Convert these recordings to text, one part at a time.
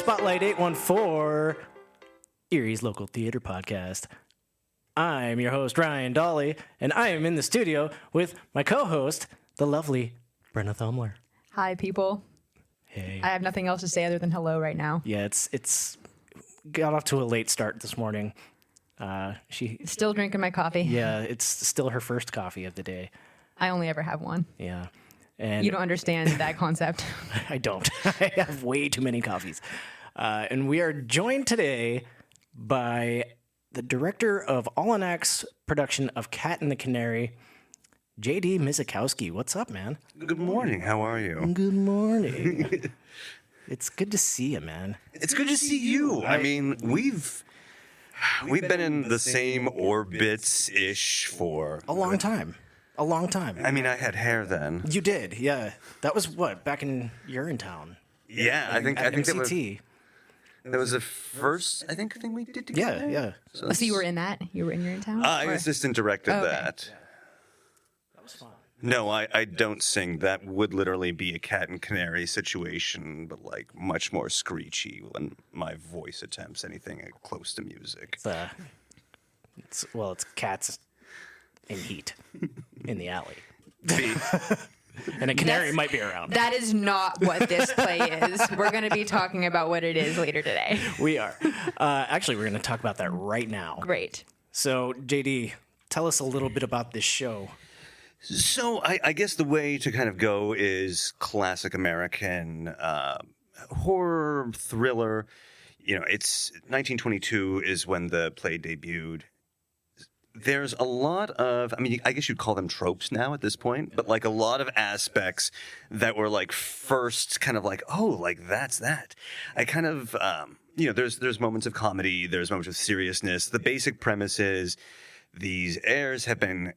Spotlight 814, Erie's local theater podcast. I'm your host, Ryan Dolly, and I am in the studio with my co-host, the lovely Brenna Thomler. Hi, people. Hey. I have nothing else to say other than hello right now. Yeah, it's got off to a late start this morning. She Still drinking my coffee. Yeah, it's still her first coffee of the day. I only ever have one. Yeah. And You don't understand that concept. I don't. I have way too many coffees. And we are joined today by the director of Allanac's production of Cat and the Canary, J.D. Mizikowski. What's up, man? Good morning. How are you? Good morning. It's good to see you, man. It's good to see you. I mean, we've been in the same orbits-ish for A long time. A long time. I mean, I had hair then. You did, yeah. That was what, back in Urinetown? Yeah, I think MCT. that was the first thing we did together. Yeah. So you were in that? You were in your town? I assistant directed Okay. that. That was fun. No, I don't sing. That would literally be a cat and canary situation, but like much more screechy when my voice attempts anything close to music. It's cats in heat in the alley. And a canary might be around. That is not what this play is. We're going to be talking about what it is later today. We are. Actually, we're going to talk about that right now. Great. So, JD, tell us a little bit about this show. So I guess the way to kind of go is classic American horror thriller. You know, it's 1922 is when the play debuted. There's a lot of, I mean, I guess you'd call them tropes now at this point, but like a lot of aspects that were like first kind of like, oh, like that's that. I kind of, there's moments of comedy, there's moments of seriousness. The basic premise is these heirs have been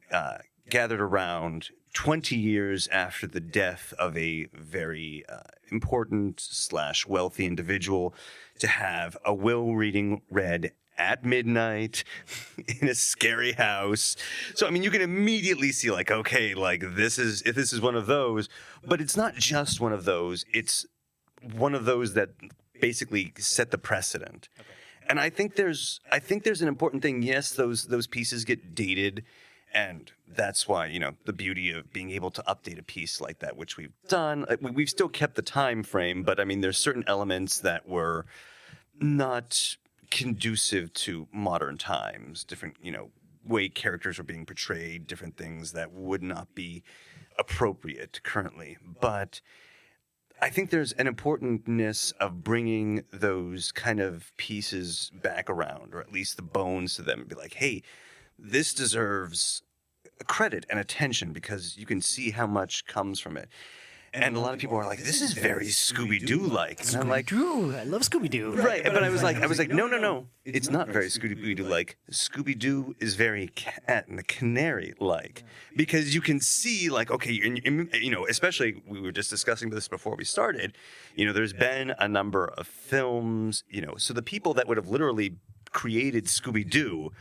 gathered around 20 years after the death of a very important / wealthy individual to have a will reading read at midnight in a scary house. So, I mean, you can immediately see like, okay, like if this is one of those, but it's not just one of those. It's one of those that basically set the precedent. Okay. And I think there's an important thing. Yes, those pieces get dated. And that's why, you know, the beauty of being able to update a piece like that, which we've done. We've still kept the time frame, but I mean, there's certain elements that were not conducive to modern times, different, you know, way characters are being portrayed, different things that would not be appropriate currently. But I think there's an importantness of bringing those kind of pieces back around, or at least the bones to them, and be like, hey, this deserves credit and attention because you can see how much comes from it. And a lot of people are like, this is very Scooby-Doo-like. And I'm like, Scooby-Doo, I love Scooby-Doo. Right, but I was like, no. It's not very Scooby-Doo-like. Scooby-Doo is very Cat and the Canary-like. Because you can see, like, okay, you know, especially, we were just discussing this before we started, you know, there's been a number of films, you know, so the people that would have literally created Scooby-Doo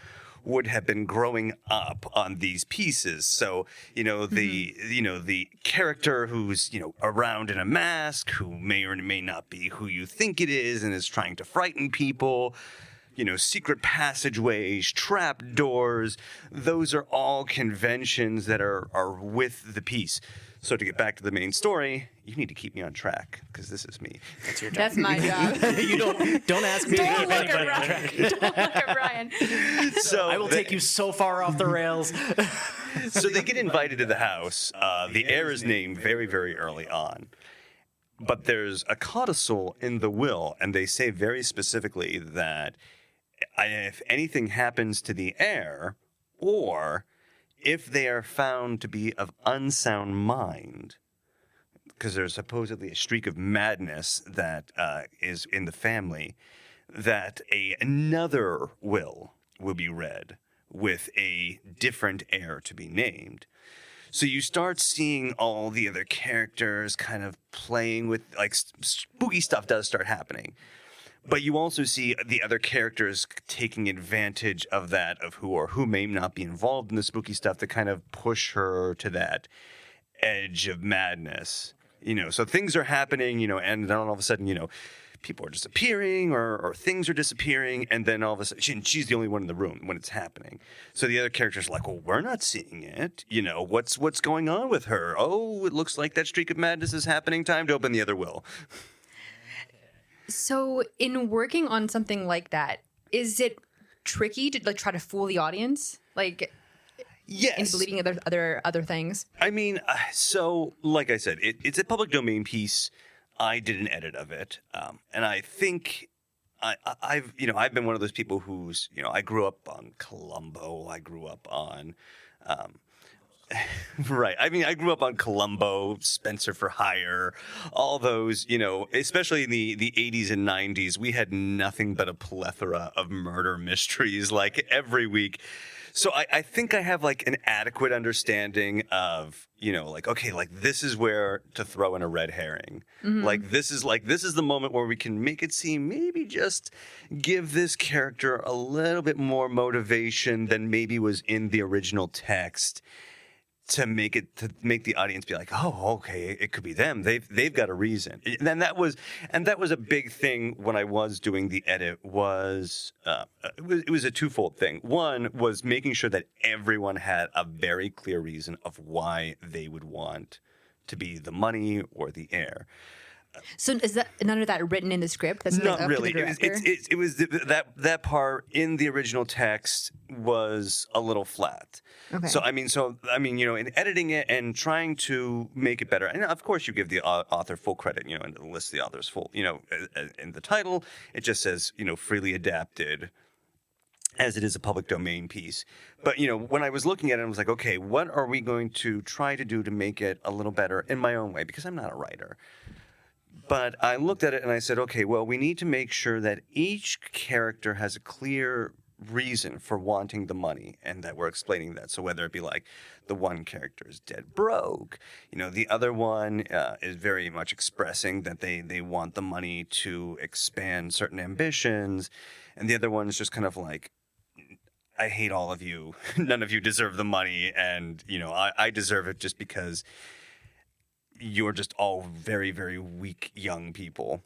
would have been growing up on these pieces. So, you know, the character who's, you know, around in a mask, who may or may not be who you think it is and is trying to frighten people, you know, secret passageways, trap doors, those are all conventions that are with the piece. So to get back to the main story, you need to keep me on track because this is me. That's your job. That's my job. You don't ask me to keep anybody on track. Don't look at Ryan. So I will take you so far off the rails. So they get invited to the house. The heir is named very, very early on. But there's a codicil in the will, and they say very specifically that if anything happens to the heir, or if they are found to be of unsound mind, because there's supposedly a streak of madness that is in the family, that another will be read with a different heir to be named. So you start seeing all the other characters kind of playing with, like, spooky stuff does start happening. But you also see the other characters taking advantage of that, of who may not be involved in the spooky stuff, to kind of push her to that edge of madness. You know, so things are happening, you know, and then all of a sudden, you know, people are disappearing or things are disappearing, and then all of a sudden she's the only one in the room when it's happening. So the other characters are like, well, we're not seeing it. What's going on with her? Oh, it looks like that streak of madness is happening. Time to open the other will. So in working on something like that, is it tricky to try to fool the audience? Yes. In believing other things? I mean, so like I said, it's a public domain piece. I did an edit of it, and I think I've been one of those people who's I grew up on Columbo. I grew up on, right. I mean, I grew up on Columbo, Spencer for Hire, all those. Especially in the 80s and 90s, we had nothing but a plethora of murder mysteries every week. So I think I have an adequate understanding of, this is where to throw in a red herring. Mm-hmm. This is the moment where we can make it seem, maybe just give this character a little bit more motivation than maybe was in the original text. To make the audience be like, oh, okay, it could be them. They've got a reason. And that was a big thing when I was doing the edit. It was a twofold thing. One was making sure that everyone had a very clear reason of why they would want to be the money or the heir. So is that none of that written in the script? That's not up really. To the director? It was that part in the original text was a little flat. Okay. So I mean, in editing it and trying to make it better, and of course you give the author full credit, and list the author's full, in the title it just says, freely adapted, as it is a public domain piece. But, when I was looking at it, I was like, okay, what are we going to try to do to make it a little better in my own way? Because I'm not a writer. But I looked at it and I said, okay, well, we need to make sure that each character has a clear reason for wanting the money and that we're explaining that. So whether it be the one character is dead broke, the other one is very much expressing that they want the money to expand certain ambitions. And the other one is just kind of I hate all of you. None of you deserve the money. And, I deserve it just because you're just all very, very weak young people.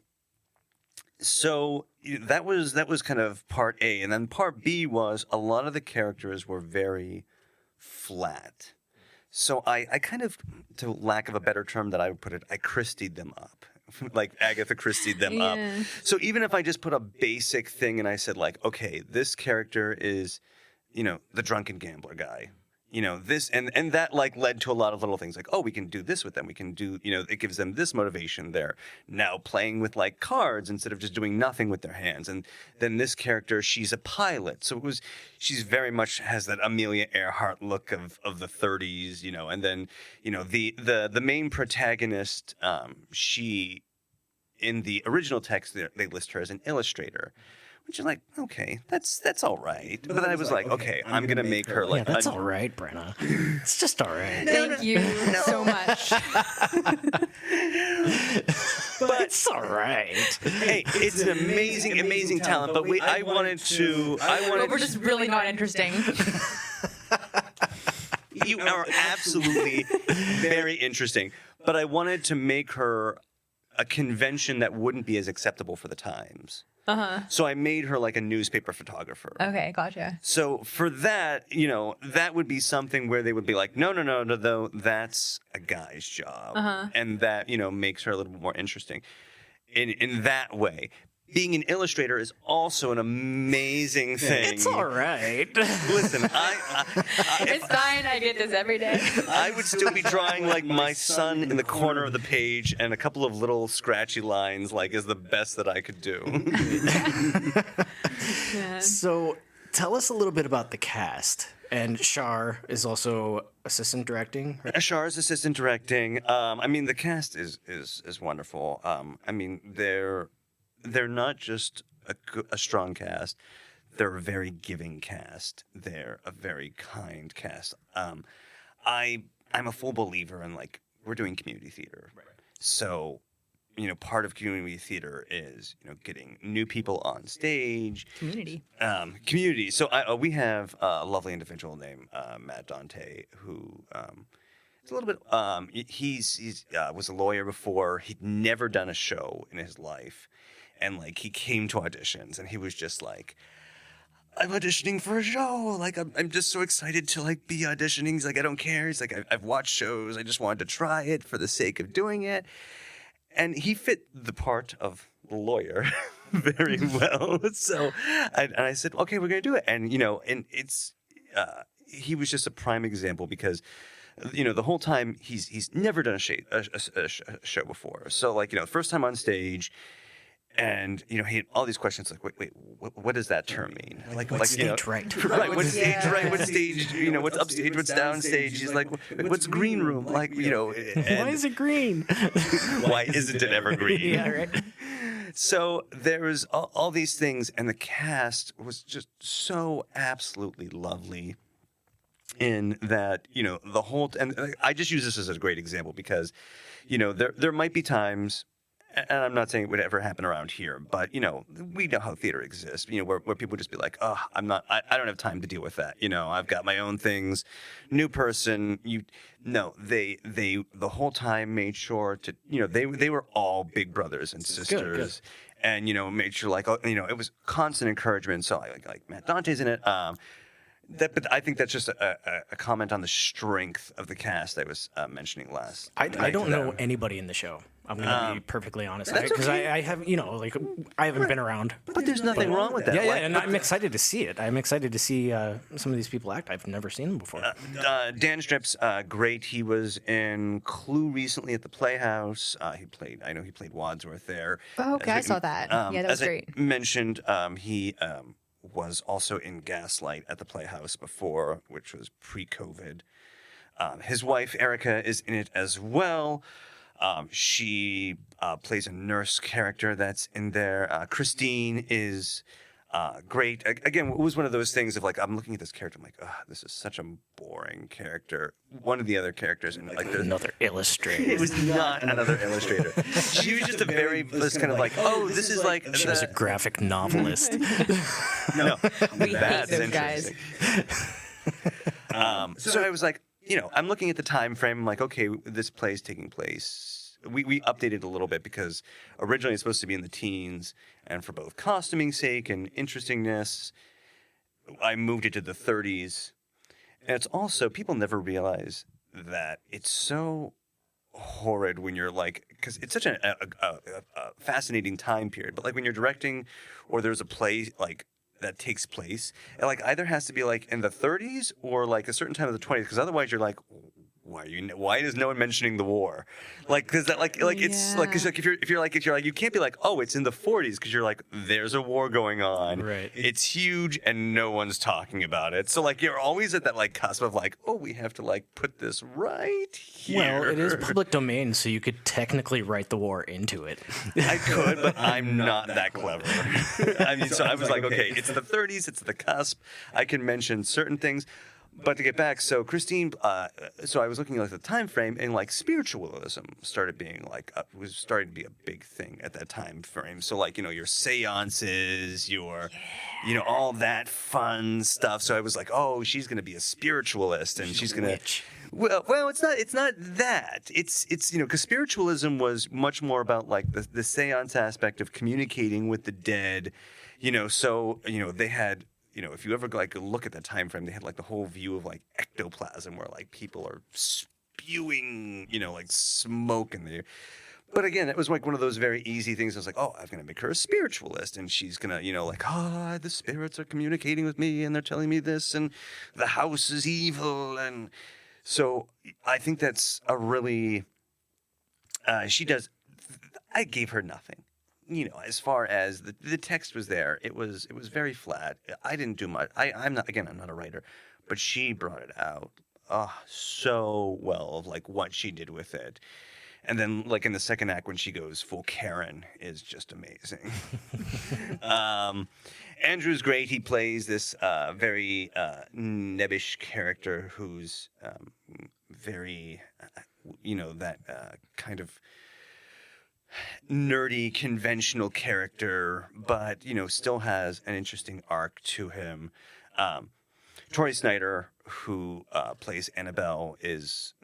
So that was kind of part A. And then part B was a lot of the characters were very flat. So I kind of, to lack of a better term that I would put it, I Christied them up. Agatha Christied them up. So even if I just put a basic thing and I said okay, this character is, the drunken gambler guy. This and that led to a lot of little things oh, we can do this with them. We can do, it gives them this motivation. They're now playing with cards instead of just doing nothing with their hands. And then this character, she's a pilot. So she's very much has that Amelia Earhart look of the 30s, and then, the main protagonist, she, in the original text, they list her as an illustrator. Which is okay, that's all right. But then I was okay, I'm going to make her yeah, that's all right, Brenna. It's just all right. Thank you so much. But it's all right. Hey, it's an amazing talent. But I wanted to. But we're just really not interesting. You are absolutely very interesting. But I wanted to make her a convention that wouldn't be as acceptable for the times. Uh-huh. So I made her a newspaper photographer. Okay, gotcha. So for that, that would be something where they would be no, that's a guy's job. Uh-huh. And that, makes her a little bit more interesting in that way. Being an illustrator is also an amazing thing. It's all right. Listen, it's fine. I get this every day. I would still be drawing my son in the corner of the page, and a couple of little scratchy lines is the best that I could do. Yeah. So tell us a little bit about the cast. And Shar is also assistant directing. Right? Shar is assistant directing. The cast is wonderful. They're not just a strong cast. They're a very giving cast. They're a very kind cast. I'm a full believer in we're doing community theater. Right. So, part of community theater is, getting new people on stage. Community. So we have a lovely individual named Matt Dante who is a little bit. He's was a lawyer before. He'd never done a show in his life. and like he came to auditions and he was just like, I'm auditioning for a show. Like, I'm just so excited to like be auditioning. He's like, I don't care. He's like, I've watched shows. I just wanted to try it for the sake of doing it. And he fit the part of the lawyer very well. So I said, okay, we're going to do it. And, and it's, he was just a prime example because, the whole time he's never done a show before. So like, first time on stage. And he had all these questions like, wait, what does that term mean? What's stage right? Right, what's stage right? What's stage? What's upstage? What's downstage? He's like, what's green room? Like, Why is it green? Why isn't it ever green? Yeah, right. So there was all these things, and the cast was just so absolutely lovely. In that, the whole, and I just use this as a great example because, there might be times. And I'm not saying it would ever happen around here, but, we know how theater exists, where people just be like, oh, I don't have time to deal with that. I've got my own things. New person, they the whole time made sure to, they were all big brothers and sisters. Good. And, made sure like, it was constant encouragement. So like Matt Dante's in it. But I think that's just a comment on the strength of the cast I was mentioning last. I don't know anybody in the show. I'm going to be perfectly honest. Because I have, I haven't been around. But there's nothing wrong with that. Yeah, and I'm excited to see it. I'm excited to see some of these people act. I've never seen them before. Dan Strip's great. He was in Clue recently at the Playhouse. He played Wadsworth there. Oh, okay, I saw that. Yeah, that was great. As I mentioned, he was also in Gaslight at the Playhouse before, which was pre-COVID. His wife, Erica, is in it as well. She plays a nurse character that's in there. Christine is great. Again, it was one of those things of like, I'm looking at this character, I'm like, this is such a boring character. One of the other characters, and like another illustrator. It was not another illustrator. She was just a very kind of like, this is like. She was a graphic novelist. No, we hate those guys. So I was like, I'm looking at the time frame. I'm like, okay, this play is taking place. We updated a little bit because originally it's supposed to be in the teens, and for both costuming sake and interestingness, I moved it to the 30s. And it's also, people never realize that it's so horrid when you're like, because it's such a fascinating time period, but like when you're directing or there's a play like that takes place, it like either has to be like in the 30s or like a certain time of the 20s, because otherwise you're like, why is no one mentioning the war? Like, because that it's like, cause like if you're like you can't be like, oh, it's in the 40s, because you're like, there's a war going on, right? It's huge and no one's talking about it. So like you're always at that like cusp of like, oh, we have to like put this right here. Well, it is public domain, so you could technically write the war into it. I could, but I'm not that clever. I mean, so I was like, okay, it's the 30s, it's the cusp. I can mention certain things. But to get back, so Christine, so I was looking at the time frame, and like spiritualism started being like was starting to be a big thing at that time frame. So like your seances, your all that fun stuff. So I was like, oh, she's gonna be a spiritualist, and she's gonna. Well, it's not that. It's because spiritualism was much more about like the seance aspect of communicating with the dead. So they had. If you ever like look at that time frame, they had like the whole view of like ectoplasm, where like people are spewing, like smoke in the air. But again, it was like one of those very easy things. I was like, oh, I'm going to make her a spiritualist, and she's going to, like, the spirits are communicating with me, and they're telling me this, and the house is evil, and so I think that's a really. She does. I gave her nothing. As far as the text was there, it was very flat. I didn't do much. I'm not a writer, but she brought it out so well of like what she did with it. And then like in the second act when she goes full Karen is just amazing. Andrew's great. He plays this very nebbish character who's very, that kind of nerdy, conventional character, but, still has an interesting arc to him. Tori Snyder, who plays Annabelle, is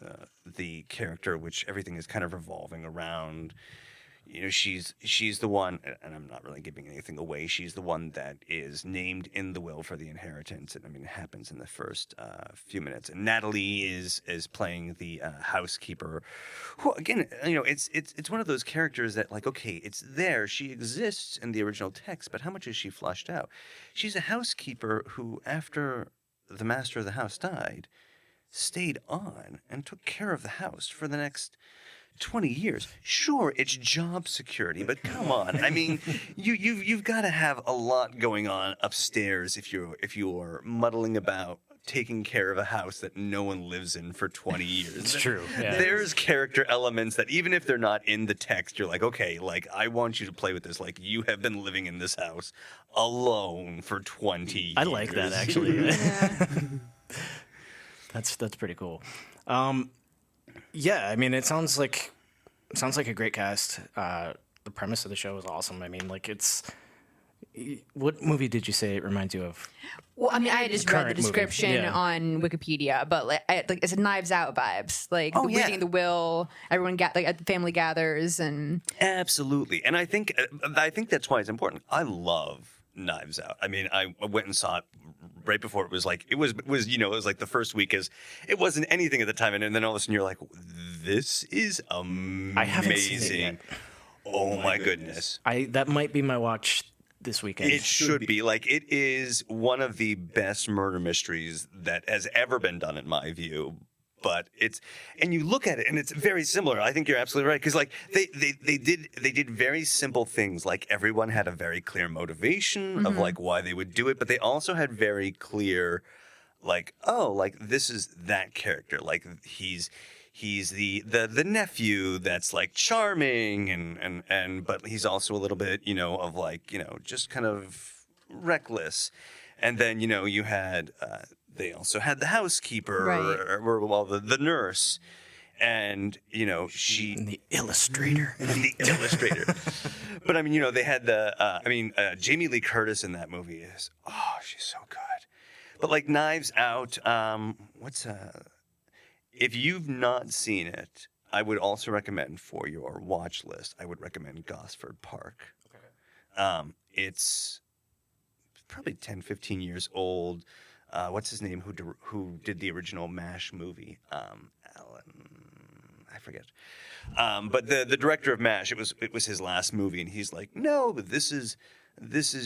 the character which everything is kind of revolving around. she's the one, and I'm not really giving anything away. She's the one that is named in the will for the inheritance, and I mean it happens in the first few minutes. And Natalie is playing the housekeeper, who again, it's one of those characters that like, okay, it's there, she exists in the original text, but how much is she fleshed out? She's a housekeeper who, after the master of the house died, stayed on and took care of the house for the next 20 years. Sure, it's job security, but come on. I mean, you've got to have a lot going on upstairs if you're muddling about taking care of a house that no one lives in for 20 years. It's true. Yeah. There's character elements that even if they're not in the text, you're like, okay, like I want you to play with this. Like you have been living in this house alone for 20 years. I like that actually. Yeah. That's pretty cool. Yeah, I mean, it sounds like a great cast. The premise of the show is awesome. I mean, like it's. What movie did you say it reminds you of? Well, I mean, I just read the Current movie. description Yeah. on Wikipedia, but like it's a Knives Out vibes, like Oh, the yeah. reading the will. Everyone the family gathers, and Absolutely, and I think that's why it's important. I love Knives Out. I mean, I went and saw it right before it was like it was like the first week is it wasn't anything at the time, and then all of a sudden you're like, this is amazing. I haven't seen it yet. Oh my goodness. That might be my watch this weekend. It should be. Like, it is one of the best murder mysteries that has ever been done, in my view. But and you look at it, and it's very similar. I think you're absolutely right. Because, like, they did very simple things. Like, everyone had a very clear motivation of, like, why they would do it. But they also had very clear, like, oh, like, this is that character. Like, he's the nephew that's like charming and but he's also a little bit, of like, just kind of reckless. And then, you had they also had the housekeeper or the nurse. And, she... And the illustrator. But, I mean, they had Jamie Lee Curtis in that movie is... Oh, she's so good. But, like, Knives Out, if you've not seen it, I would also recommend for your watch list, I would recommend Gosford Park. Okay. It's probably 10, 15 years old. What's his name? Who did the original MASH movie? Alan, I forget. But the director of MASH, it was his last movie, and he's like, no, but this is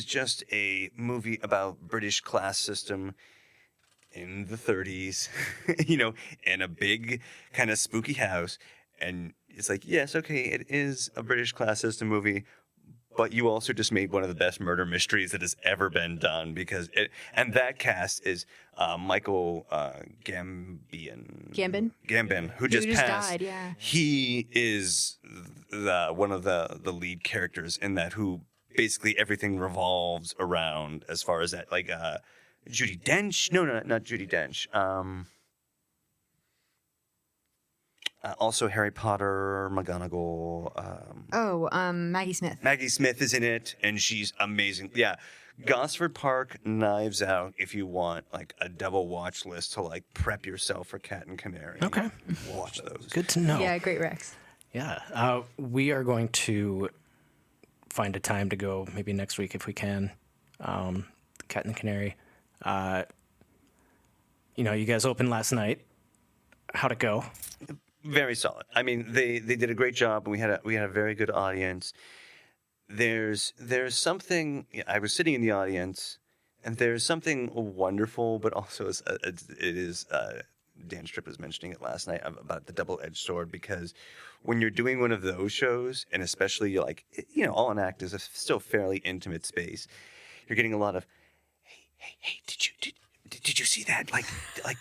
just a movie about British class system in the 30s, in a big kind of spooky house. And it's like, yes, okay, it is a British class system movie, but you also just made one of the best murder mysteries that has ever been done and that cast is Michael Gambon, who just passed. died, yeah. He is one of the lead characters in that, who basically everything revolves around, as far as that, like, Judi Dench? No, not Judi Dench. Also Harry Potter, McGonagall. Maggie Smith. Maggie Smith is in it, and she's amazing. Yeah, Gosford Park, Knives Out, if you want, like, a double watch list to, like, prep yourself for Cat and Canary. Okay. Watch those. Good to know. Yeah, great Rex. Yeah. We are going to find a time to go maybe next week if we can. Cat and the Canary. You guys opened last night. How'd it go? Very solid. I mean, they did a great job, and we had a very good audience. There's something. I was sitting in the audience, and there's something wonderful, but also it is. Dan Stripp was mentioning it last night about the double-edged sword, because when you're doing one of those shows, and especially like, All in Act is a still fairly intimate space, you're getting a lot of, hey, did you see that? Like,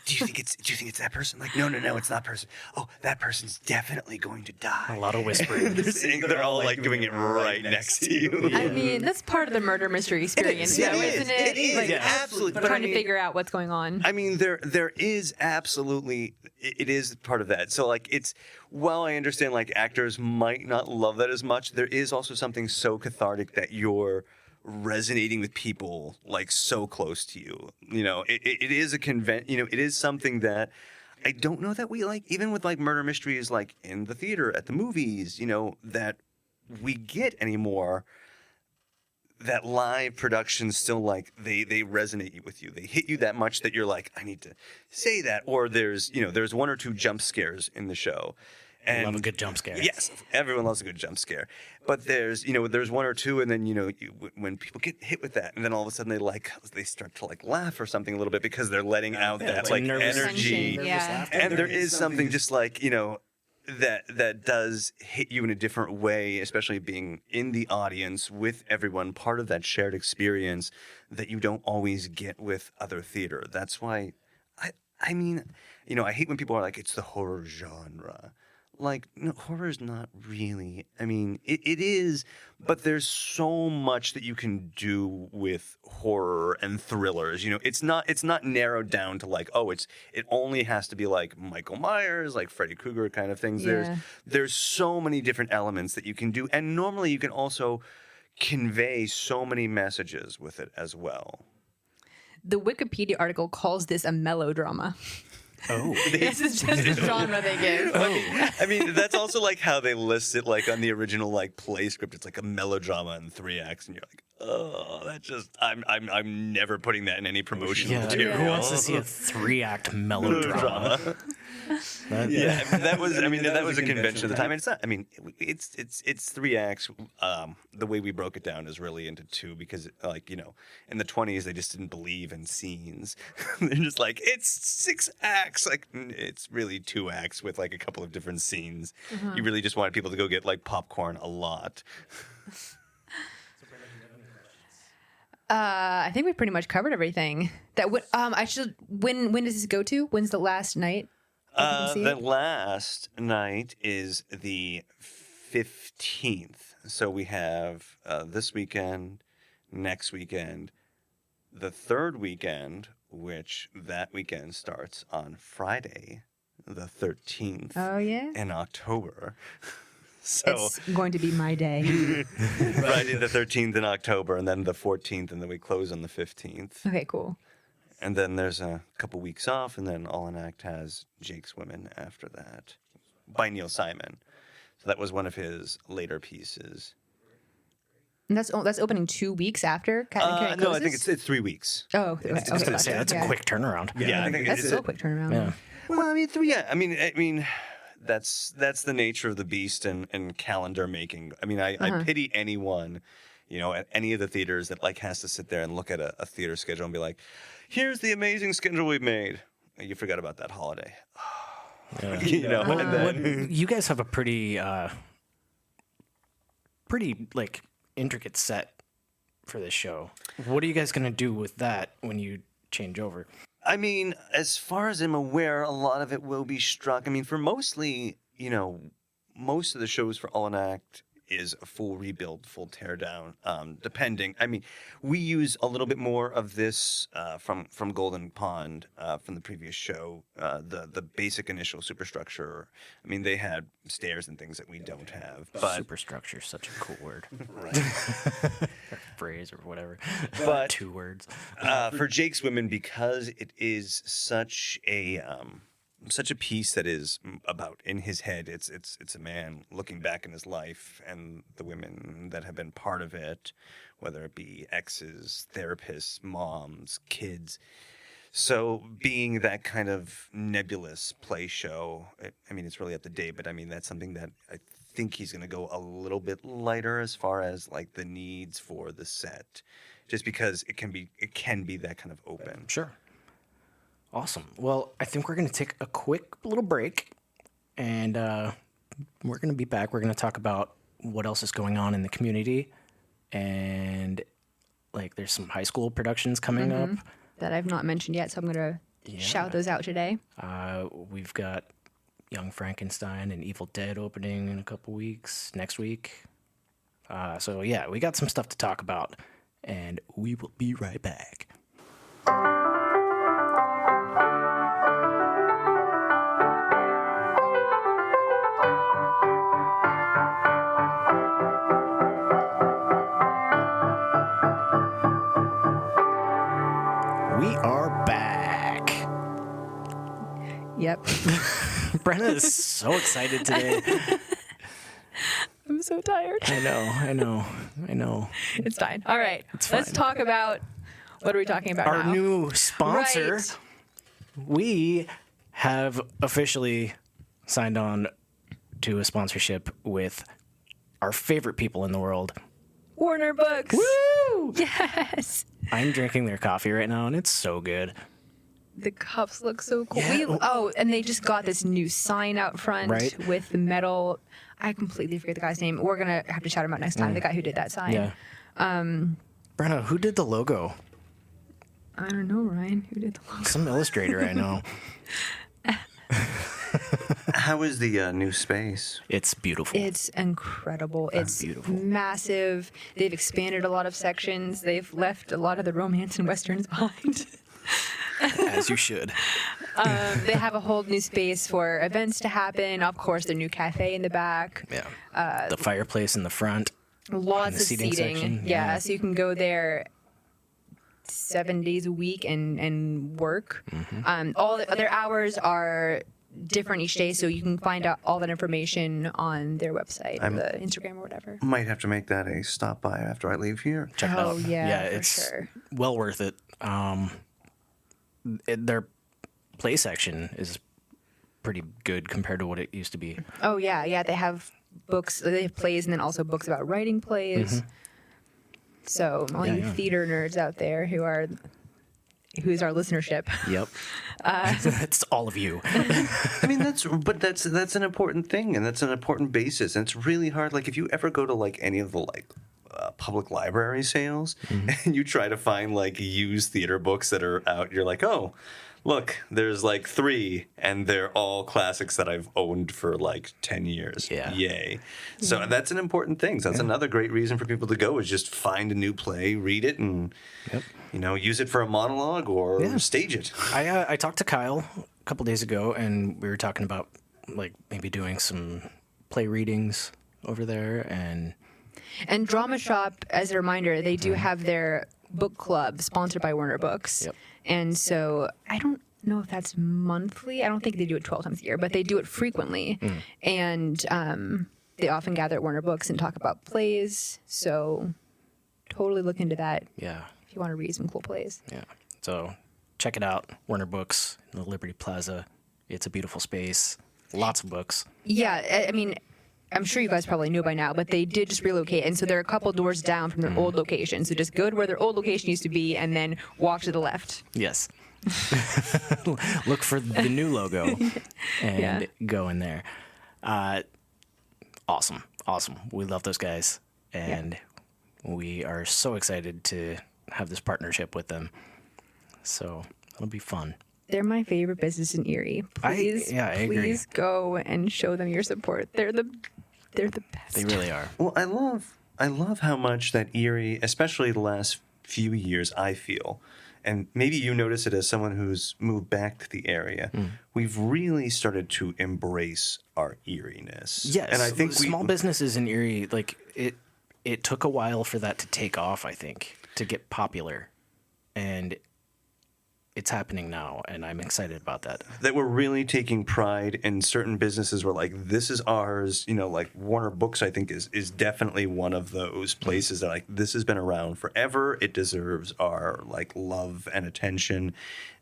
do you think it's that person? Like, no, it's that person. Oh, that person's definitely going to die. A lot of whispering. They're all like doing it right next to you. I mean, that's part of the murder mystery experience, though, isn't it? It is, Like, absolutely. Trying to figure out what's going on. I mean, there is absolutely, it is part of that. So, like, while I understand, like, actors might not love that as much, there is also something so cathartic that you're resonating with people, like, so close to you. It is a it is something that I don't know that we, like, even with, like, murder mysteries, like, in the theater, at the movies, that we get anymore. That live production still like they resonate with you. They hit you that much that you're like, I need to say that. Or there's one or two jump scares in the show. And Love a good jump scare. Yes, everyone loves a good jump scare. But there's one or two, and then when people get hit with that, and then all of a sudden they start to like laugh or something a little bit because they're letting out that like nervous energy. tension, yeah. And there is something just like that does hit you in a different way, especially being in the audience with everyone, part of that shared experience that you don't always get with other theater. That's why I mean, I hate when people are like, it's the horror genre. Like, no, horror is not really. I mean, it is, but there's so much that you can do with horror and thrillers. It's not narrowed down to like, it only has to be like Michael Myers, like Freddy Krueger kind of things. Yeah. There's so many different elements that you can do, and normally you can also convey so many messages with it as well. The Wikipedia article calls this a melodrama. Oh. This is just the genre they give. I mean, that's also like how they list it, like on the original like play script. It's like a melodrama in 3 acts, and you're like, oh, that's just I'm never putting that in any promotional material. Who wants to see a 3-act melodrama? That was a convention at the time. And it's not. I mean, it's 3 acts. The way we broke it down is really into 2 because, like, in the 20s they just didn't believe in scenes. They're just like, it's 6 acts. Like, it's really 2 acts with like a couple of different scenes. You really just wanted people to go get like popcorn a lot. I think we've pretty much covered everything. When does this go to? When's the last night? The last night is the 15th. So we have this weekend, next weekend, the third weekend, which that weekend starts on Friday, the 13th. Oh, yeah? In October. So It's going to be my day. Friday the 13th in October, and then the 14th, and then we close on the 15th. Okay, cool. And then there's a couple weeks off, and then All in Act has Jake's Women after that by Neil Simon. So that was one of his later pieces. And that's opening 2 weeks after Cat and Canary No, I closes? think it's 3 weeks. Oh, okay. I was going to say, that's a quick turnaround. Yeah, I think That's it's still a quick turnaround. Yeah. Well, I mean, 3. Yeah, I mean, that's the nature of the beast and calendar making. I mean, I pity anyone, at any of the theaters that like has to sit there and look at a theater schedule and be like, here's the amazing schedule we've made. You forgot about that holiday. Yeah. And then, You guys have a pretty like intricate set for this show. What are you guys going to do with that when you change over? I mean, as far as I'm aware, a lot of it will be struck. I mean, for mostly, most of the shows for All in Act is a full rebuild, full teardown, depending. I mean, we use a little bit more of this from Golden Pond, from the previous show, the basic initial superstructure. I mean, they had stairs and things that we don't have. But Superstructure is such a cool word. right. Or phrase or whatever. But 2 words. For Jake's Women, because it is such a piece that is about in his head. It's a man looking back in his life and the women that have been part of it, whether it be exes, therapists, moms, kids. So being that kind of nebulous play show, it's really up to date, but I mean, that's something that I think he's going to go a little bit lighter as far as like the needs for the set, just because it can be that kind of open. Sure. Awesome. Well, I think we're going to take a quick little break, and we're going to be back. We're going to talk about what else is going on in the community, and like there's some high school productions coming up That I've not mentioned yet, so I'm going to shout those out today. We've got Young Frankenstein and Evil Dead opening in a couple weeks, next week. So yeah, we got some stuff to talk about, and we will be right back. We are back. Yep. Brenna is so excited today. I'm so tired. I know. It's fine. All right. fine. Let's talk about, what are we talking about Our now? new sponsor. Right. We have officially signed on to a sponsorship with our favorite people in the world. Warner Books. Woo! Yes. I'm drinking their coffee right now, and it's so good. The cups look so cool. Yeah. And they just got this new sign out front Right. with the metal. I completely forget the guy's name. We're going to have to shout him out next time, the guy who did that sign. Yeah. Brenna, who did the logo? I don't know, Ryan. Who did the logo? Some illustrator I know. How is the new space? It's beautiful. It's incredible. It's beautiful. massive. They've expanded a lot of sections. They've left a lot of the romance and westerns behind. As you should. They have a whole new space for events to happen. Of course, their new cafe in the back. Yeah. The fireplace in the front. Lots the of seating seating. section, Yeah, yeah. so you can go there 7 days a week and work. All their hours are different each day, so you can find out all that information on their website, or the Instagram or whatever. Might have to make that a stop by after I leave here. Check it out. Yeah, for it's sure. well worth it. Their play section is pretty good compared to what it used to be. Oh yeah, they have books. They have plays, and then also books about writing plays. So all you yeah. theater nerds out there who is our listenership. Yep. That's all of you. I mean, that's an important thing, and that's an important basis, and it's really hard. Like, if you ever go to like any of the public library sales, and you try to find like used theater books that are out, you're like, oh, look, there's like 3, and they're all classics that I've owned for like 10 years. Yeah. Yay. So that's an important thing. So that's another great reason for people to go, is just find a new play, read it, and use it for a monologue or stage it. I talked to Kyle a couple days ago, and we were talking about like maybe doing some play readings over there, And Drama Shop, as a reminder, they do have their book club sponsored by Warner Books. Yep. And so I don't know if that's monthly. I don't think they do it 12 times a year, but they do it frequently. And they often gather at Warner Books and talk about plays. So totally look into that yeah. if you want to read some cool plays. Yeah. So check it out. Warner Books in the Liberty Plaza. It's a beautiful space. Lots of books. Yeah, I mean, I'm sure you guys probably know by now, but they did just relocate. And so they're a couple doors down from their old location. So just go to where their old location used to be and then walk to the left. Yes. Look for the new logo and go in there. Awesome. We love those guys. And we are so excited to have this partnership with them. So it'll be fun. They're my favorite business in Erie. I agree. Please go and show them your support. They're the best. They really are. Well, I love how much that Erie, especially the last few years, I feel, and maybe you notice it as someone who's moved back to the area, we've really started to embrace our Erie-ness. Yes. And I think small businesses in Erie, like it took a while for that to take off, I think, to get popular. And it's happening now, and I'm excited about that. that we're really taking pride in certain businesses where like this is ours, like Warner Books I think is definitely one of those places that like this has been around forever. It deserves our like love and attention,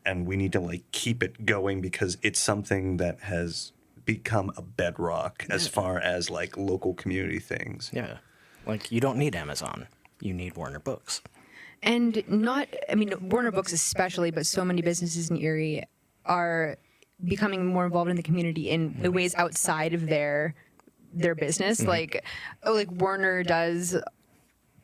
and we need to like keep it going because it's something that has become a bedrock as far as like local community things. Yeah. Like, you don't need Amazon. You need Warner Books. And Warner Books especially, but so many businesses in Erie are becoming more involved in the community in the ways outside of their business. Like Warner does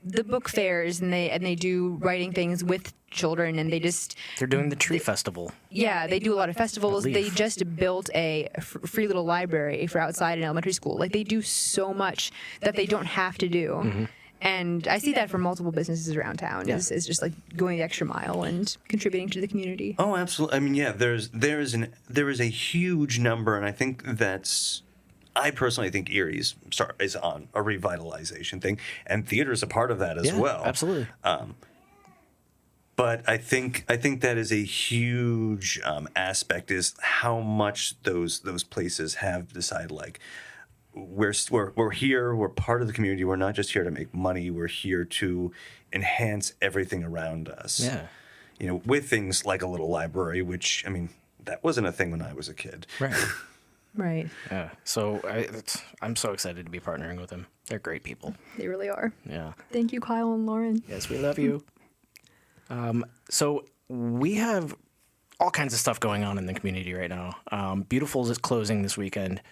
the book fairs, and they do writing things with children, and They're doing the tree festival. yeah, they do a lot of festivals. Leaf. They just built a free little library for outside an elementary school. Like, they do so much that they don't have to do. And I see that from multiple businesses around town. Is just like going the extra mile and contributing to the community. Oh, absolutely. I mean, yeah, there is a huge number, and I think I personally think Erie is on a revitalization thing, and theater is a part of that as well. Absolutely. But I think that is a huge aspect, is how much those places have decided, like, we're here. We're part of the community. We're not just here to make money. We're here to enhance everything around us. Yeah. You know, with things like a little library, which, I mean, that wasn't a thing when I was a kid. Right. Right. Yeah. So I'm so excited to be partnering with them. They're great people. They really are. Yeah. Thank you, Kyle and Lauren. Yes, we love you. So we have all kinds of stuff going on in the community right now. Beautiful's is closing this weekend.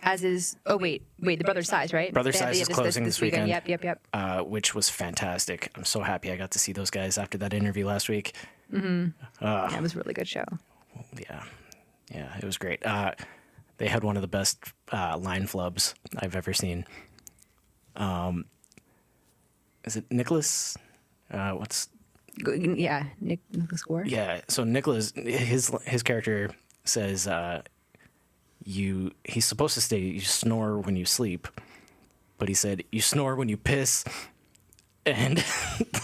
As is, the Brother Size, right? Brother Size is closing this weekend. Yep. Which was fantastic. I'm so happy I got to see those guys after that interview last week. Yeah, it was a really good show. Yeah, it was great. They had one of the best line flubs I've ever seen. Is it Nicholas? Yeah, Nicholas Gore. Yeah, so Nicholas, his character says he's supposed to say you snore when you sleep, but he said you snore when you piss, and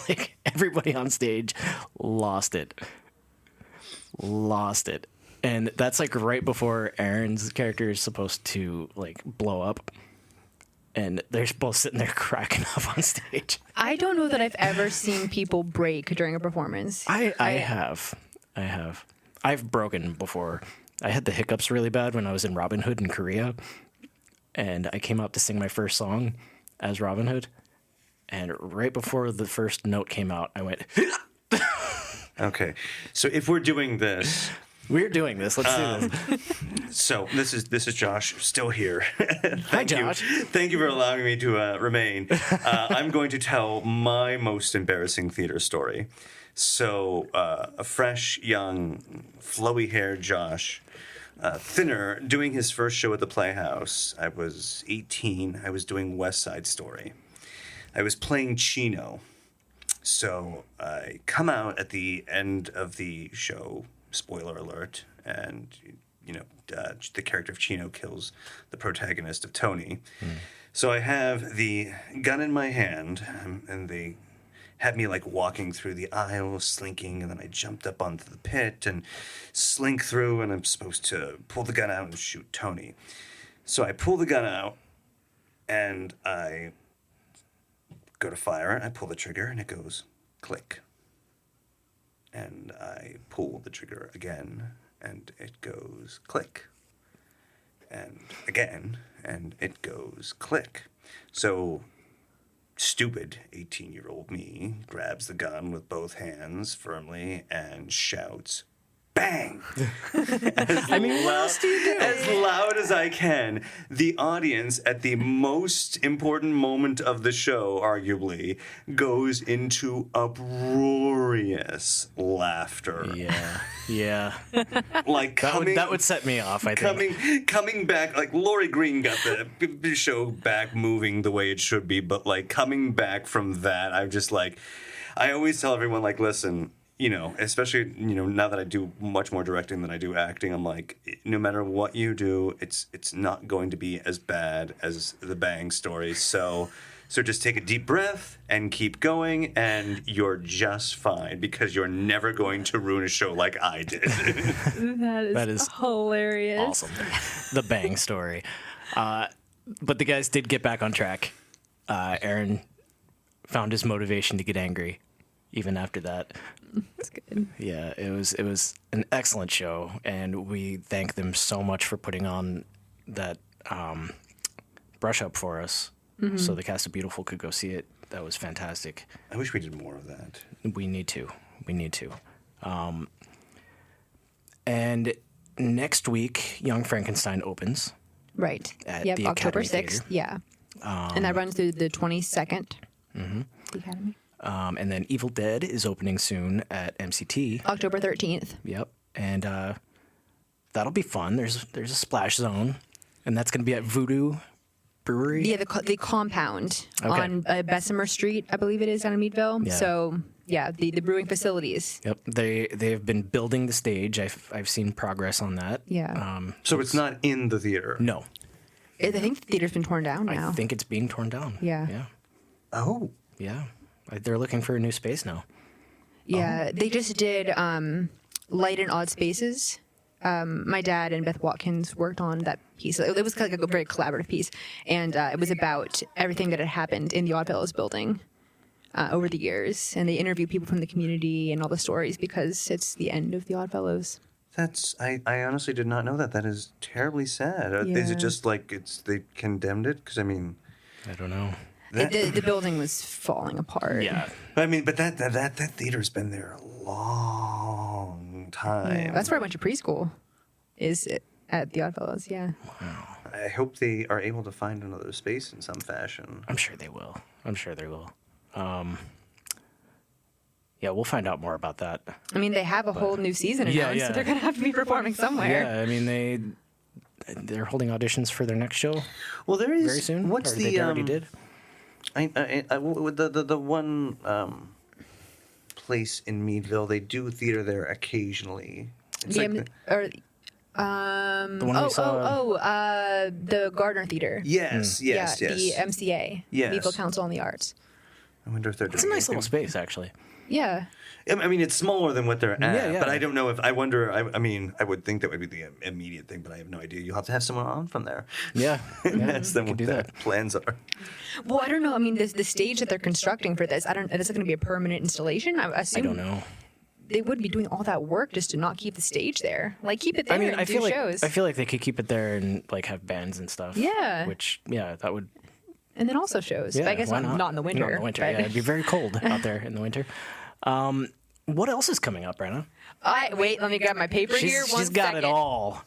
like everybody on stage lost it, and that's like right before Aaron's character is supposed to like blow up. And they're both sitting there cracking up on stage. I don't know that I've ever seen people break during a performance. I have. I've broken before. I had the hiccups really bad when I was in Robin Hood in Korea. And I came out to sing my first song as Robin Hood. And right before the first note came out, I went... Okay. So if we're doing this... We're doing this. Let's do this. So this is Josh, still here. Hi, Josh. Thank you for allowing me to remain. I'm going to tell my most embarrassing theater story. So a fresh, young, flowy-haired Josh, thinner, doing his first show at the Playhouse. I was 18. I was doing West Side Story. I was playing Chino. So I come out at the end of the show. Spoiler alert, and the character of Chino kills the protagonist of Tony. So I have the gun in my hand, and they had me like walking through the aisle, slinking, and then I jumped up onto the pit and slink through, and I'm supposed to pull the gun out and shoot Tony. So I pull the gun out, and I go to fire, I pull the trigger, and it goes click. And I pull the trigger again, and it goes click. And again, and it goes click. So, stupid 18-year-old me grabs the gun with both hands firmly and shouts, bang! What else do you do? As loud as I can. The audience, at the most important moment of the show, arguably, goes into uproarious laughter. Yeah. Like that would set me off, I think. Coming back, like Laurie Green got the show back moving the way it should be, but like coming back from that, I'm just like, I always tell everyone, like, listen, especially, now that I do much more directing than I do acting, I'm like, no matter what you do, it's not going to be as bad as the Bang story. So just take a deep breath and keep going, and you're just fine, because you're never going to ruin a show like I did. That is hilarious. Awesome. The Bang story. But the guys did get back on track. Aaron found his motivation to get angry even after that. That's good. Yeah, it was an excellent show, and we thank them so much for putting on that brush up for us, so the cast of Beautiful could go see it. That was fantastic. I wish we did more of that. We need to. And next week, Young Frankenstein opens. Right. At yep, the October Academy 6th. Theater. Yeah. And that runs through the 22nd. The Academy. And then Evil Dead is opening soon at MCT. October 13th. Yep. And that'll be fun. There's a splash zone, and that's going to be at Voodoo Brewery. Yeah, the compound on Bessemer Street, I believe it is, down in Meadville. Yeah. So, yeah, the brewing facilities. Yep. They've been building the stage. I've seen progress on that. Yeah. So it's not in the theater? No. I think the theater's been torn down now. I think it's being torn down. Yeah. Yeah. Oh. Yeah. They're looking for a new space now. Yeah, they just did Light and Odd Spaces my dad and Beth Watkins worked on that piece. It was like a very collaborative piece, and it was about everything that had happened in the Oddfellows building over the years. And they interview people from the community and all the stories because it's the end of the Oddfellows. I honestly did not know that. That is terribly sad. Is it just like they condemned it? Because I mean, I don't know. The building was falling apart. Yeah. I mean, but that theater's been there a long time. Yeah, that's where I went to preschool. Is at the Oddfellows? Yeah. I hope they are able to find another space in some fashion. I'm sure they will. Yeah, we'll find out more about that. I mean, they have a whole new season announced, so they're going to have to be performing somewhere. Yeah, I mean, they're holding auditions for their next show. Well, there is very soon. What's or the they already did? The one place in Meadville, they do theater there occasionally. It's The one we saw. the Gardner Theater. yes. The MCA, Yes. Meadville Council on the Arts. I wonder if they're doing It's a nice anything. little space, actually. Yeah. I mean, it's smaller than what they're at, Yeah. but I don't know if I wonder. I mean, I would think that would be the immediate thing, but I have no idea. You'll have to have someone on from there. Yeah. Ask them could what do their that. plans are. Well, I don't know. I mean, the stage that they're constructing for this, is it going to be a permanent installation? I assume I don't know. they would be doing all that work just to not keep the stage there. Like, keep it there and do shows. I feel like they could keep it there and like have bands and stuff. Yeah. Which, that would. And then also shows. Yeah, But I guess why not in the winter. Not in the winter. but- Yeah, it'd be very cold out there in the winter. What else is coming up, Brenna? Wait, let me grab my paper here. She's got it all.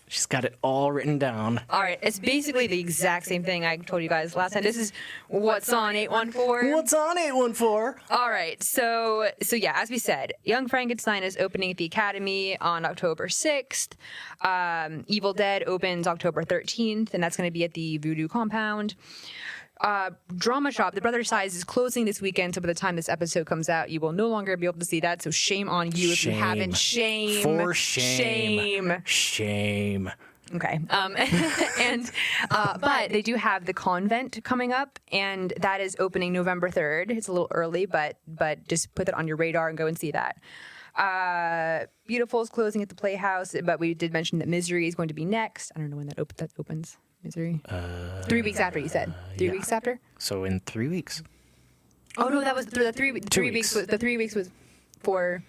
She's got it all written down. All right, it's basically the exact same thing I told you guys last time. This is What's on 814. What's on 814? All right, so yeah, as we said, Young Frankenstein is opening at the Academy on October 6th. Evil Dead opens October 13th, and that's going to be at the Voodoo Compound. Drama Shop, The Brother Size, is closing this weekend, so by the time this episode comes out, you will no longer be able to see that, so shame on you if you haven't. Shame. For shame. Shame. Okay. But they do have The Convent coming up, and that is opening November 3rd. It's a little early, but just put that on your radar and go and see that. Beautiful is closing at the Playhouse, but we did mention that Misery is going to be next. I don't know when that opens. Misery. 3 weeks after, you said. 3 weeks after? So in 3 weeks. Oh no, that was the 3 weeks. 2 weeks. The 3 weeks was for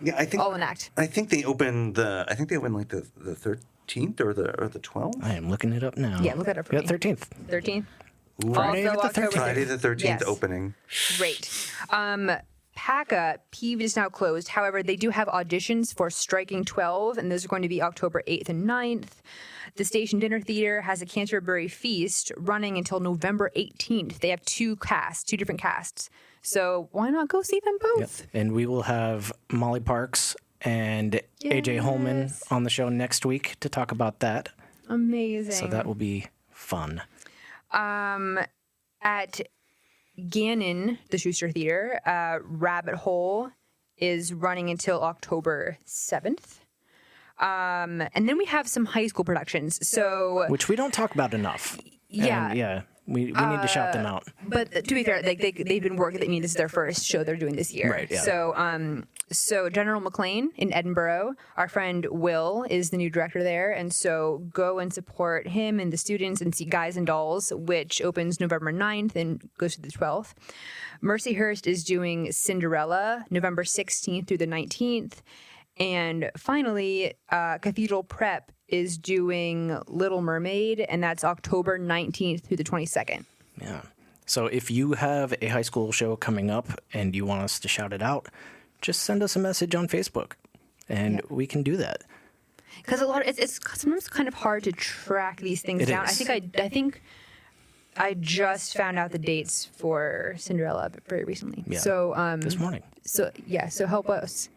Yeah, I think All in Act. I think they open like the 13th or the 12th. I am looking it up now. Yeah, look that up for Yeah, me. 13th. 13th. Friday the Also 13th. October Friday the 13th Yes. opening. Great. PACA, Peeved is now closed. However, they do have auditions for Striking 12, and those are going to be October 8th and 9th. The Station Dinner Theater has a Canterbury Feast running until November 18th. They have two different casts. So why not go see them both? Yep. And we will have Molly Parks and AJ Holman on the show next week to talk about that. Amazing. So that will be fun. At Gannon, the Schuster Theater, Rabbit Hole is running until October 7th. And then we have some high school productions. So, Which we don't talk about enough. yeah. And we need to shout them out. But to be fair, like they've been working. I mean, this is their first show they're doing this year. Right, yeah. So General McLean in Edinburgh, our friend Will is the new director there, and so go and support him and the students and see Guys and Dolls, which opens November 9th and goes to the 12th. Mercyhurst is doing Cinderella November 16th through the 19th. And finally, Cathedral Prep is doing Little Mermaid, and that's October 19th through the 22nd. Yeah. So if you have a high school show coming up and you want us to shout it out, just send us a message on Facebook, and we can do that. Because it's sometimes kind of hard to track these things down. Is. I think I just found out the dates for Cinderella very recently. Yeah. So This morning. So help us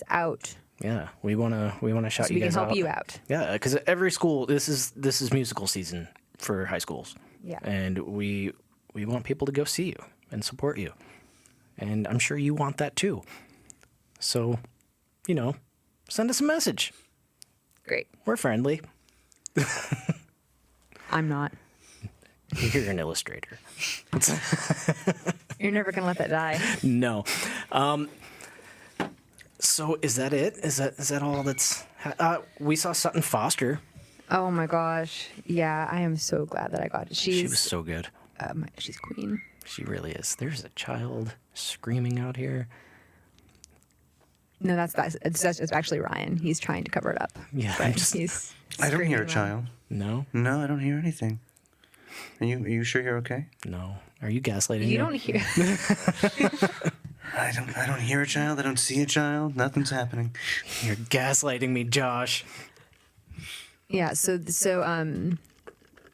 out Yeah, we want to shout so you we can guys help out. you out. Yeah, because every school, this is musical season for high schools. Yeah. And we want people to go see you and support you. And I'm sure you want that too. So, send us a message. Great. We're friendly. I'm not. You're an illustrator. You're never gonna let that die. No. So is that it? Is that all that's... we saw Sutton Foster. Oh my gosh. Yeah, I am so glad that I got it. She was so good. She's queen. She really is. There's a child screaming out here. No, it's actually Ryan. He's trying to cover it up. Yeah, but I don't hear a child. No? No, I don't hear anything. Are you sure you're okay? No. Are you gaslighting You me? don't hear. I don't hear a child. I don't see a child. Nothing's happening. You're gaslighting me, Josh. Yeah. So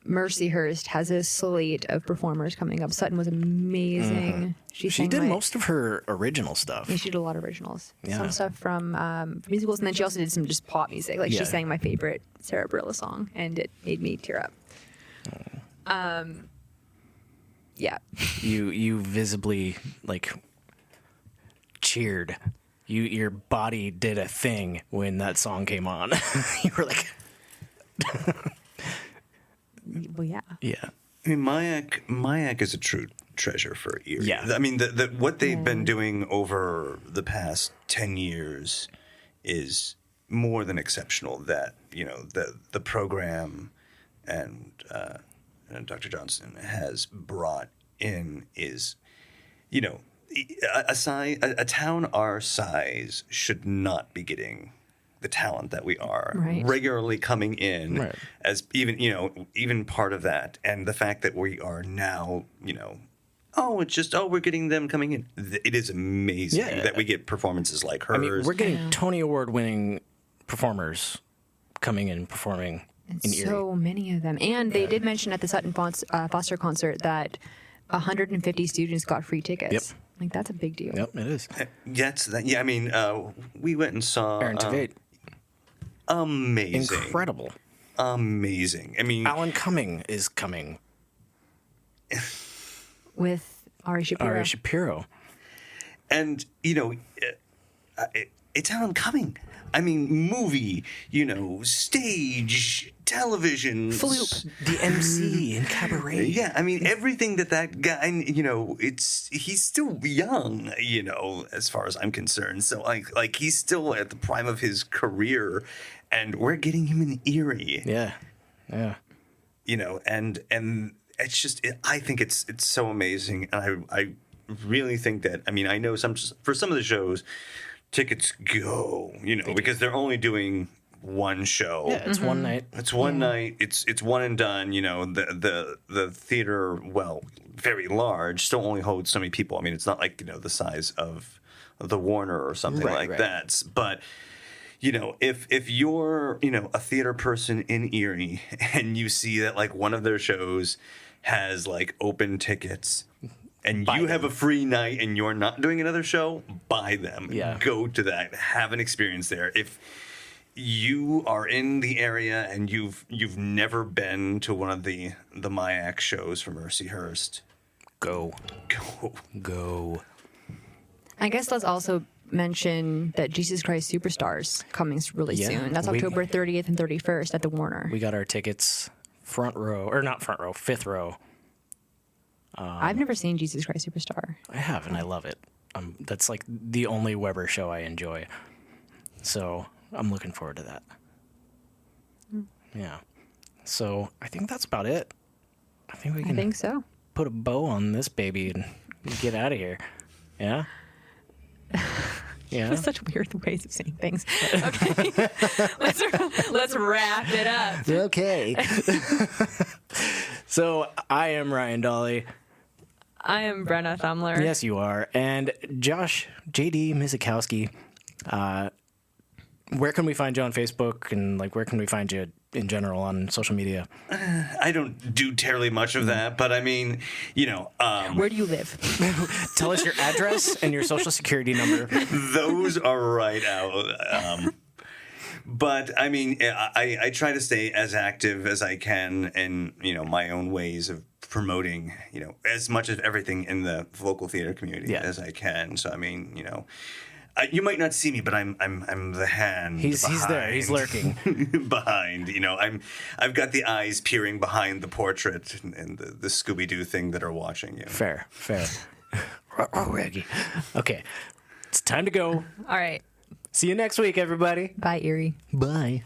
Mercyhurst has a slate of performers coming up. Sutton was amazing. She did most of her original stuff. Yeah, she did a lot of originals. Yeah. Some stuff from musicals, and then she also did some just pop music. Like Yeah. she sang my favorite Sarah Bareilles song, and it made me tear up. Yeah. You visibly cheered. Your body did a thing when that song came on. You were like, Well, yeah. yeah. I mean, MIAC is a true treasure for Erie. Yeah. I mean, what they've been doing over the past 10 years is more than exceptional. That, the program and Dr. Johnson has brought in is, a town our size should not be getting the talent that we are Right. regularly coming in Right. as even part of that, and the fact that we are now we're getting them coming in. It is amazing Yeah. that we get performances like hers. I mean, we're getting Tony Award winning performers coming in performing in Erie. So many of them. And they did mention at the Sutton Foster concert that 150 students got free tickets. Yep. Like, that's a big deal. Yep, it is. I mean, we went and saw Aaron Tveit. amazing, Incredible. amazing. I mean, Alan Cumming is coming. With Ari Shapiro. Ari Shapiro. and it's Alan Cumming. I mean, movie, stage, television, Floop, the MC in Cabaret. Yeah, I mean, everything that guy, he's still young, as far as I'm concerned. So, like he's still at the prime of his career, and we're getting him in Erie. Yeah. Yeah. And it's just, I think it's so amazing, and I really think that, I mean, I know for some of the shows, tickets go, because they're only doing one show. Yeah, it's one night. It's one night. It's one and done. The theater, well, very large, still only holds so many people. I mean, it's not like the size of the Warner or something like that. But if you're a theater person in Erie and you see that like one of their shows has like open tickets, and you have a free night and you're not doing another show, buy them. Yeah. Go to that. Have an experience there. If you are in the area and you've never been to one of the MIAC shows from Mercyhurst, Go. go. I guess let's also mention that Jesus Christ Superstars coming really soon. That's October 30th and 31st at the Warner. We got our tickets front row, or not front row, fifth row. I've never seen Jesus Christ Superstar. I have, and I love it. That's like the only Weber show I enjoy. So I'm looking forward to that. Yeah. So I think that's about it. I think we I can think so. put a bow on this baby and get out of here. Yeah? Yeah? That's such weird ways of saying things. Okay. let's wrap it up. Okay. So I am Ryan Dolly. I am Brenna Thumler. Yes, you are. And Josh, JD Mizikowski, where can we find you on Facebook, and like where can we find you in general on social media? I don't do terribly much of that, but I mean, Where do you live? Tell us your address and your social security number. those are right out. But I mean, I try to stay as active as I can in my own ways of promoting as much of everything in the local theater community as I can. So I mean, you might not see me, but I'm the hand. He's there. He's lurking behind. I've got the eyes peering behind the portrait and the Scooby Doo thing that are watching you. Fair. Oh, Reggie. Okay, it's time to go. All right. See you next week, everybody. Bye, Erie. Bye.